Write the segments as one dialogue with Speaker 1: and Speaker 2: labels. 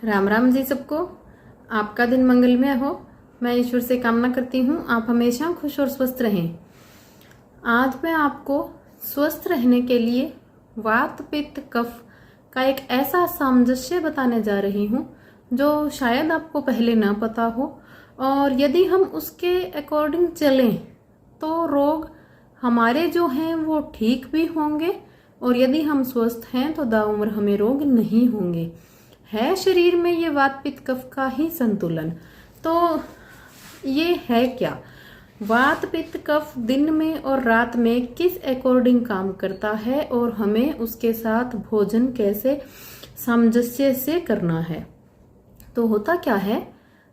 Speaker 1: राम राम जी सबको। आपका दिन मंगलमय हो। मैं ईश्वर से कामना करती हूँ आप हमेशा खुश और स्वस्थ रहें। आज मैं आपको स्वस्थ रहने के लिए वात पित्त कफ का एक ऐसा सामंजस्य बताने जा रही हूँ जो शायद आपको पहले ना पता हो, और यदि हम उसके अकॉर्डिंग चलें तो रोग हमारे जो हैं वो ठीक भी होंगे, और यदि हम स्वस्थ हैं तो दाउम्र हमें रोग नहीं होंगे। है शरीर में ये वात पित्त कफ का ही संतुलन। तो ये है क्या? वात पित्त कफ दिन में और रात में किस अकॉर्डिंग काम करता है और हमें उसके साथ भोजन कैसे सामंजस्य से करना है। तो होता क्या है,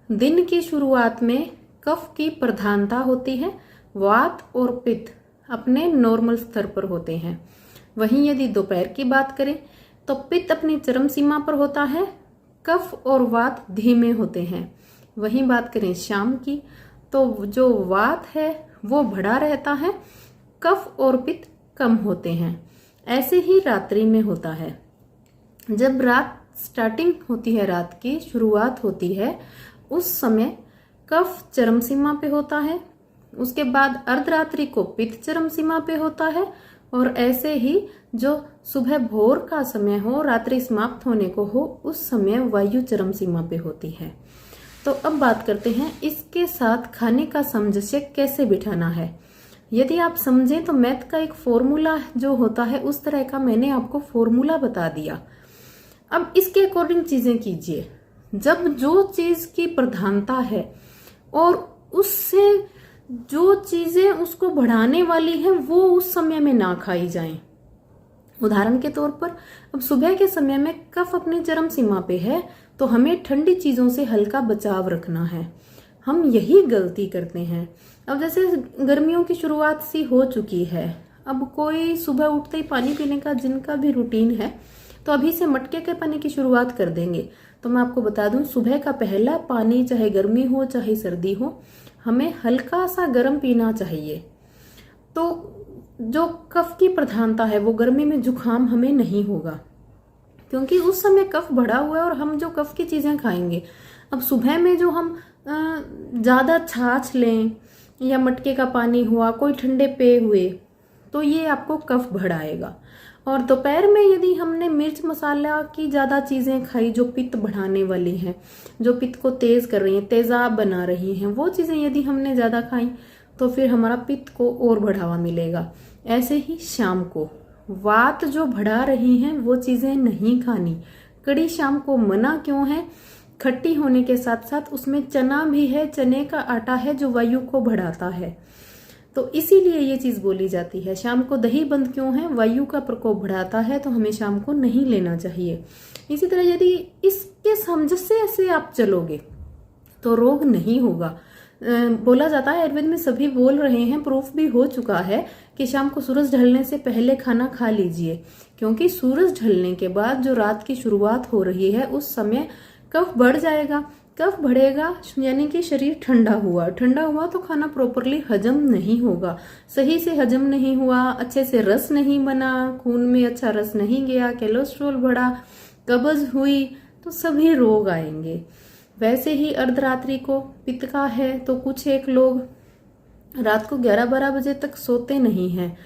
Speaker 1: दिन की शुरुआत में कफ की प्रधानता होती है, वात और पित्त अपने नॉर्मल स्तर पर होते हैं। वहीं यदि दोपहर की बात करें तो पित्त अपनी चरम सीमा पर होता है, कफ और वात धीमे होते हैं। वहीं बात करें शाम की तो जो वात है वो बढ़ा रहता है, कफ और पित्त कम होते हैं। ऐसे ही रात्रि में होता है। जब रात स्टार्टिंग होती है, रात की शुरुआत होती है, उस समय कफ चरम सीमा पे होता है। उसके बाद अर्धरात्रि को पित्त चरम सीमा पे होता है, और ऐसे ही जो सुबह भोर का समय हो, रात्रि समाप्त होने को हो, उस समय वायु चरम सीमा पे होती है। तो अब बात करते हैं इसके साथ खाने का सामंजस्य कैसे बिठाना है। यदि आप समझें तो मैथ का एक फॉर्मूला जो होता है उस तरह का मैंने आपको फॉर्मूला बता दिया। अब इसके अकॉर्डिंग चीजें कीजिए। जब जो चीज की प्रधानता है और उससे जो चीजें उसको बढ़ाने वाली हैं वो उस समय में ना खाई जाएं। उदाहरण के तौर पर अब सुबह के समय में कफ अपनी चरम सीमा पे है तो हमें ठंडी चीजों से हल्का बचाव रखना है। हम यही गलती करते हैं। अब जैसे गर्मियों की शुरुआत सी हो चुकी है, अब कोई सुबह उठते ही पानी पीने का जिनका भी रूटीन है तो अभी से मटके के पानी की शुरुआत कर देंगे। तो मैं आपको बता दूं, सुबह का पहला पानी चाहे गर्मी हो चाहे सर्दी हो, हमें हल्का सा गर्म पीना चाहिए। तो जो कफ की प्रधानता है वो गर्मी में जुकाम हमें नहीं होगा, क्योंकि उस समय कफ बढ़ा हुआ है और हम जो कफ की चीजें खाएंगे। अब सुबह में जो हम ज्यादा छाछ लें या मटके का पानी हुआ, कोई ठंडे पेय हुए, तो ये आपको कफ बढ़ाएगा। और दोपहर में यदि हमने मिर्च मसाला की ज्यादा चीजें खाई जो पित्त बढ़ाने वाली हैं, जो पित्त को तेज कर रही हैं, तेजाब बना रही हैं, वो चीजें यदि हमने ज्यादा खाई तो फिर हमारा पित्त को और बढ़ावा मिलेगा। ऐसे ही शाम को वात जो बढ़ा रही हैं वो चीजें नहीं खानी। कड़ी शाम को मना क्यों है? खट्टी होने के साथ साथ उसमें चना भी है, चने का आटा है जो वायु को बढ़ाता है, तो इसीलिए ये चीज बोली जाती है। शाम को दही बंद क्यों है? वायु का प्रकोप बढ़ाता है, तो हमें शाम को नहीं लेना चाहिए। इसी तरह यदि इसके सामंजस्य से आप चलोगे तो रोग नहीं होगा। बोला जाता है, आयुर्वेद में सभी बोल रहे हैं, प्रूफ भी हो चुका है कि शाम को सूरज ढलने से पहले खाना खा लीजिए, क्योंकि सूरज ढलने के बाद जो रात की शुरुआत हो रही है उस समय कफ बढ़ जाएगा। कफ बढ़ेगा यानी कि शरीर ठंडा हुआ, ठंडा हुआ तो खाना प्रॉपरली हजम नहीं होगा, सही से हजम नहीं हुआ, अच्छे से रस नहीं बना, खून में अच्छा रस नहीं गया, कोलेस्ट्रॉल बढ़ा, कब्ज हुई, तो सभी रोग आएंगे। वैसे ही अर्धरात्रि को पित्त का है तो कुछ एक लोग रात को 11-12 बजे तक सोते नहीं हैं,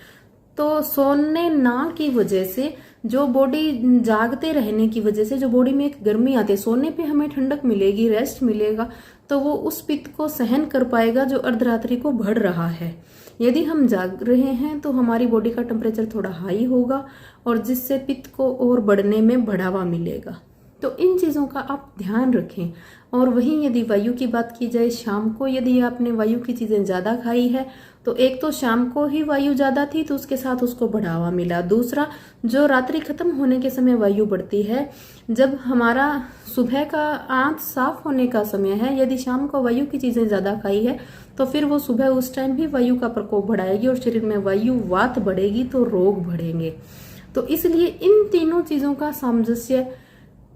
Speaker 1: तो सोने ना की वजह से जो बॉडी जागते रहने की वजह से जो बॉडी में एक गर्मी आती है, सोने पे हमें ठंडक मिलेगी, रेस्ट मिलेगा, तो वो उस पित्त को सहन कर पाएगा जो अर्धरात्रि को बढ़ रहा है। यदि हम जाग रहे हैं तो हमारी बॉडी का टेम्परेचर थोड़ा हाई होगा और जिससे पित्त को और बढ़ने में बढ़ावा मिलेगा। तो इन चीजों का आप ध्यान रखें। और वहीं यदि वायु की बात की जाए, शाम को यदि आपने वायु की चीजें ज्यादा खाई है तो एक तो शाम को ही वायु ज्यादा थी तो उसके साथ उसको बढ़ावा मिला। दूसरा, जो रात्रि खत्म होने के समय वायु बढ़ती है, जब हमारा सुबह का आंत साफ होने का समय है, यदि शाम को वायु की चीजें ज्यादा खाई है तो फिर वो सुबह उस टाइम भी वायु का प्रकोप बढ़ाएगी और शरीर में वायु वात बढ़ेगी तो रोग बढ़ेंगे। तो इसलिए इन तीनों चीजों का सामंजस्य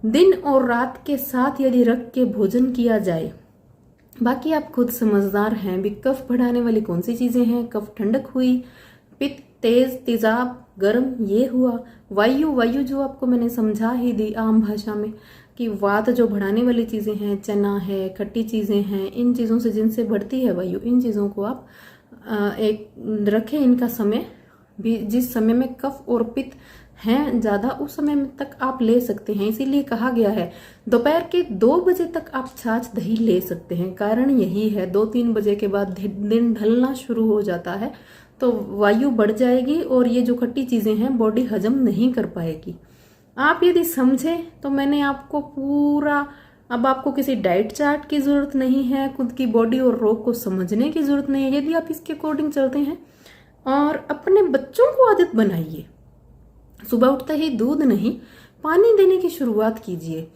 Speaker 1: दिन और रात के साथ यदि रख के भोजन किया जाए। बाकी आप खुद समझदार हैं भी, कफ बढ़ाने वाली कौन सी चीजें हैं। कफ ठंडक हुई, पित्त तेज, तेजाब, गर्म ये हुआ, वायु जो आपको मैंने समझा ही दी आम भाषा में, कि वात जो बढ़ाने वाली चीज़ें हैं, चना है, खट्टी चीज़ें हैं, इन चीज़ों से जिनसे बढ़ती है वायु, इन चीज़ों को आप एक रखें इनका समय भी। जिस समय में कफ और पित्त हैं ज़्यादा, उस समय तक आप ले सकते हैं। इसीलिए कहा गया है दोपहर के 2 बजे तक आप छाछ दही ले सकते हैं। कारण यही है 2-3 बजे के बाद दिन ढलना शुरू हो जाता है, तो वायु बढ़ जाएगी और ये जो खट्टी चीज़ें हैं बॉडी हजम नहीं कर पाएगी। आप यदि समझें तो मैंने आपको पूरा, अब आपको किसी डाइट चार्ट की जरूरत नहीं है, खुद की बॉडी और रोग को समझने की जरूरत नहीं है। यदि आप इसके अकॉर्डिंग चलते हैं और अपने बच्चों को आदत बनाइए, सुबह उठते ही दूध नहीं पानी देने की शुरुआत कीजिए।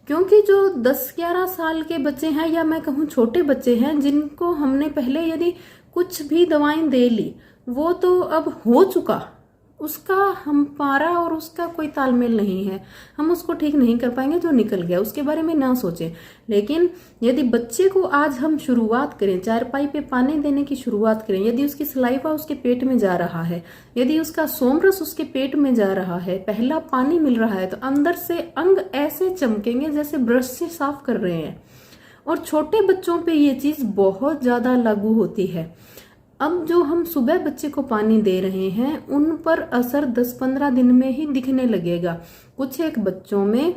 Speaker 1: क्योंकि जो 10-11 साल के बच्चे हैं, या मैं कहूँ छोटे बच्चे हैं, जिनको हमने पहले यदि कुछ भी दवाएं दे ली, वो तो अब हो चुका, उसका हमारा और उसका कोई तालमेल नहीं है, हम उसको ठीक नहीं कर पाएंगे। जो निकल गया उसके बारे में ना सोचें। लेकिन यदि बच्चे को आज हम शुरुआत करें, चारपाई पे पानी देने की शुरुआत करें, यदि उसकी सलाइवा उसके पेट में जा रहा है, यदि उसका सोमरस उसके पेट में जा रहा है, पहला पानी मिल रहा है, तो अंदर से अंग ऐसे चमकेंगे जैसे ब्रश से साफ कर रहे हैं। और छोटे बच्चों पे ये चीज बहुत ज्यादा लागू होती है। अब जो हम सुबह बच्चे को पानी दे रहे हैं, उन पर असर 10-15 दिन में ही दिखने लगेगा। कुछ एक बच्चों में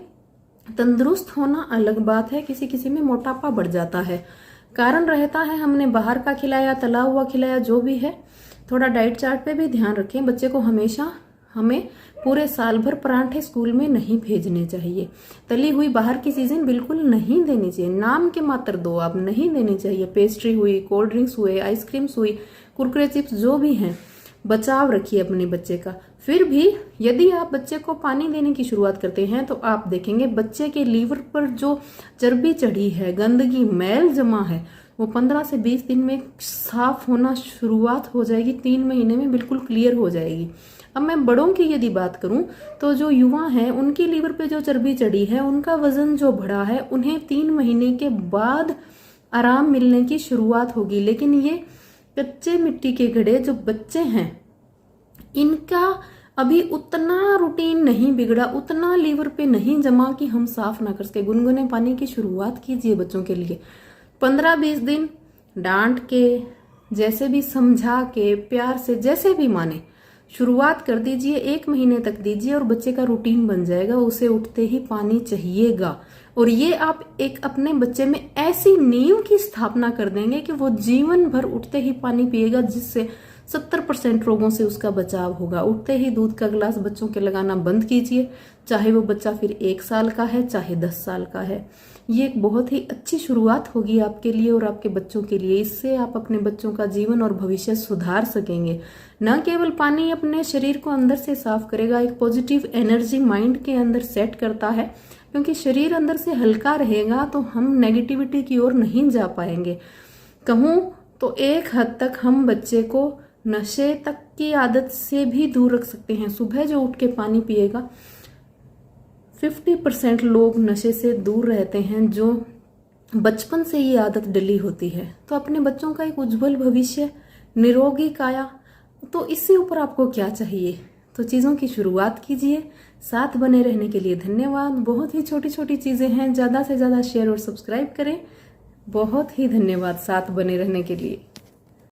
Speaker 1: तंदुरुस्त होना अलग बात है, किसी किसी में मोटापा बढ़ जाता है। कारण रहता है हमने बाहर का खिलाया, तला हुआ खिलाया, जो भी है। थोड़ा डाइट चार्ट पे भी ध्यान रखें। बच्चे को हमेशा हमें पूरे साल भर परांठे स्कूल में नहीं भेजने चाहिए। तली हुई बाहर की चीजें बिल्कुल नहीं देनी चाहिए, नाम के मात्र दो आप नहीं देनी चाहिए। पेस्ट्री हुई, कोल्ड ड्रिंक्स हुए, आइसक्रीम्स हुई, कुरकुरे चिप्स, जो भी हैं, बचाव रखिए अपने बच्चे का। फिर भी यदि आप बच्चे को पानी देने की शुरुआत करते हैं तो आप देखेंगे बच्चे के लीवर पर जो चर्बी चढ़ी है, गंदगी, मैल जमा है, वो 15 से 20 दिन में साफ होना शुरुआत हो जाएगी। 3 महीने में बिल्कुल क्लियर हो जाएगी। अब मैं बड़ों की यदि बात करूं तो जो युवा हैं, उनकी लीवर पे जो चर्बी चढ़ी है, उनका वजन जो बढ़ा है, उन्हें 3 महीने के बाद आराम मिलने की शुरुआत होगी। लेकिन ये कच्चे मिट्टी के घड़े जो बच्चे हैं, इनका अभी उतना रूटीन नहीं बिगड़ा, उतना लीवर पे नहीं जमा कि हम साफ ना कर सके। गुनगुने पानी की शुरुआत कीजिए बच्चों के लिए। 15-20 दिन डांट के, जैसे भी समझा के, प्यार से, जैसे भी माने, शुरुआत कर दीजिए। 1 महीने तक दीजिए और बच्चे का रूटीन बन जाएगा। उसे उठते ही पानी चाहिएगा। और ये आप एक अपने बच्चे में ऐसी नींव की स्थापना कर देंगे कि वो जीवन भर उठते ही पानी पिएगा, जिससे 70% रोगों से उसका बचाव होगा। उठते ही दूध का गिलास बच्चों के लगाना बंद कीजिए, चाहे वो बच्चा फिर 1 साल का है, चाहे 10 साल का है। ये एक बहुत ही अच्छी शुरुआत होगी आपके लिए और आपके बच्चों के लिए। इससे आप अपने बच्चों का जीवन और भविष्य सुधार सकेंगे। न केवल पानी अपने शरीर को अंदर से साफ करेगा, एक पॉजिटिव एनर्जी माइंड के अंदर सेट करता है, क्योंकि शरीर अंदर से हल्का रहेगा तो हम नेगेटिविटी की ओर नहीं जा पाएंगे। कहूं तो एक हद तक हम बच्चे को नशे तक की आदत से भी दूर रख सकते हैं। सुबह जो उठ के पानी पिएगा, 50% लोग नशे से दूर रहते हैं जो बचपन से ये आदत डली होती है। तो अपने बच्चों का एक उज्जवल भविष्य, निरोगी काया, तो इससे ऊपर आपको क्या चाहिए। तो चीज़ों की शुरुआत कीजिए। साथ बने रहने के लिए धन्यवाद। बहुत ही छोटी छोटी चीज़ें हैं, ज़्यादा से ज़्यादा शेयर और सब्सक्राइब करें। बहुत ही धन्यवाद साथ बने रहने के लिए।